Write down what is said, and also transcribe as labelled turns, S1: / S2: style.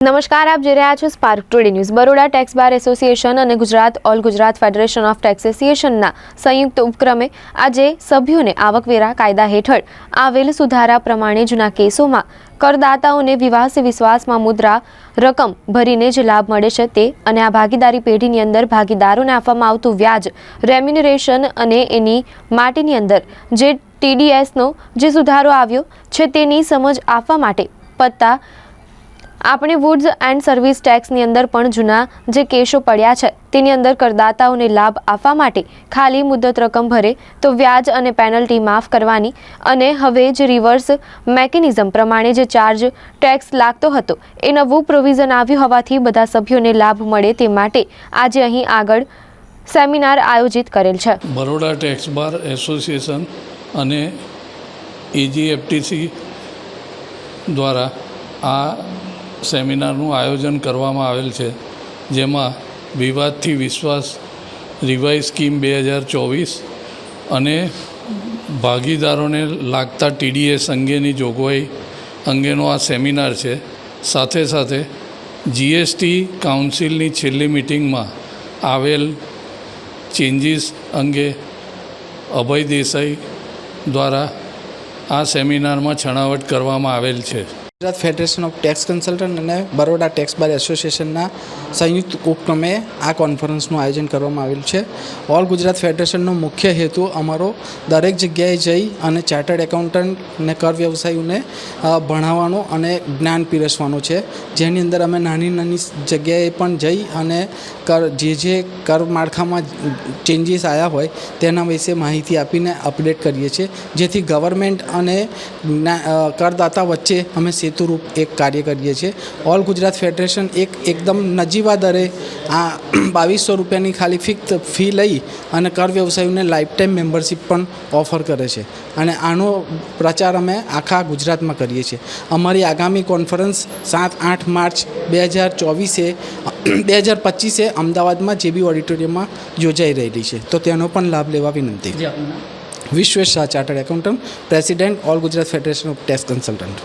S1: નમસ્કાર, આપ જોઈ રહ્યા છો spark today news. Baroda tax bar association અને Gujarat all Gujarat federation of ટેક્સેશિયનના સંયુક્ત ઉપક્રમે આજે સભ્યોને આવકવેરા કાયદા હેઠળ આવેલ સુધારા પ્રમાણે જૂના કેસોમાં કરદાતાઓને વિવાહ વિશ્વાસમાં મુદ્રા રકમ ભરીને જે લાભ મળે છે તે અને આ ભાગીદારી પેઢીની અંદર ભાગીદારોને આપવામાં આવતું વ્યાજ રેમ્યુનરેશન અને એની માટેની અંદર જે TDSનો જે સુધારો આવ્યો છે તેની સમજ આપવા માટે પત્તા આપણે વુડ્સ એન્ડ સર્વિસ ટેક્સની અંદર પણ જૂના જે કેસો પડ્યા છે તેની અંદર કરદાતાઓને લાભ આપવા માટે ખાલી મુદ્દત રકમ ભરે તો વ્યાજ અને પેનલ્ટી માફ કરવાની અને હવે જે રિવર્સ મેકેનિઝમ પ્રમાણે જે ચાર્જ ટેક્સ લાગતો હતો એ નવું પ્રોવિઝન આવ્યું હોવાથી બધા સભ્યોને લાભ મળે તે માટે આજે અહીં આગળ સેમિનાર આયોજિત કરેલ છે।
S2: બરોડા ટેક્સ બાર એસોસિએશન અને EGFTC દ્વારા આ સેમિનારનું આયોજન કરવામાં આવેલ છે, જેમાં વિવાદથી વિશ્વાસ રિવાઇઝ સ્કીમ 2024 અને ભાગીદારોને લાગતા TDS અંગેની જોગવાઈ અંગેનો આ સેમિનાર છે। સાથે સાથે GST કાઉન્સિલની છેલ્લી મિટિંગમાં આવેલ ચેન્જીસ અંગે અભય દેસાઈ દ્વારા આ સેમિનારમાં છણાવટ કરવામાં આવેલ છે।
S3: Gujarat federation of tax consultant અને બરોડા ટેક્સ બાર એસોસિએશનના સંયુક્ત ઉપક્રમે આ કોન્ફરન્સનું આયોજન કરવામાં આવેલ છે। ઓલ ગુજરાત ફેડરેશનનો મુખ્ય હેતુ અમારો દરેક જગ્યાએ જઈ અને ચાર્ટર્ડ એકાઉન્ટન્ટને કર વ્યવસાયીઓને ભણાવવાનો અને જ્ઞાન પીરસવાનું છે, જેની અંદર અમે નાની નાની જગ્યાએ પણ જઈ અને જે કર માળખામાં ચેન્જીસ આવ્યા હોય તેના વિશે માહિતી આપીને અપડેટ કરીએ છીએ, જેથી ગવર્મેન્ટ અને કરદાતા વચ્ચે અમે સેતુરૂપ એક કાર્ય કરીએ છીએ। ઓલ ગુજરાત ફેડરેશન એકદમ નજીવા દરે આ 2200 રૂપિયાની ખાલી ફિક્સ ફી લઈ અને કર વ્યવસાયીઓને લાઈફ ટાઈમ મેમ્બરશીપ પણ ઓફર કરે છે અને આનો પ્રચાર અમે આખા ગુજરાતમાં કરીએ છીએ। અમારી આગામી કોન્ફરન્સ 7-8 માર્ચ 2025 અમદાવાદમાં JB ઓડિટોરિયમમાં યોજાઈ રહેલી છે, તો તેનો પણ લાભ લેવા વિનંતી। Vishwesh Shah, chartered accountant, president, all Gujarat federation of tax consultant.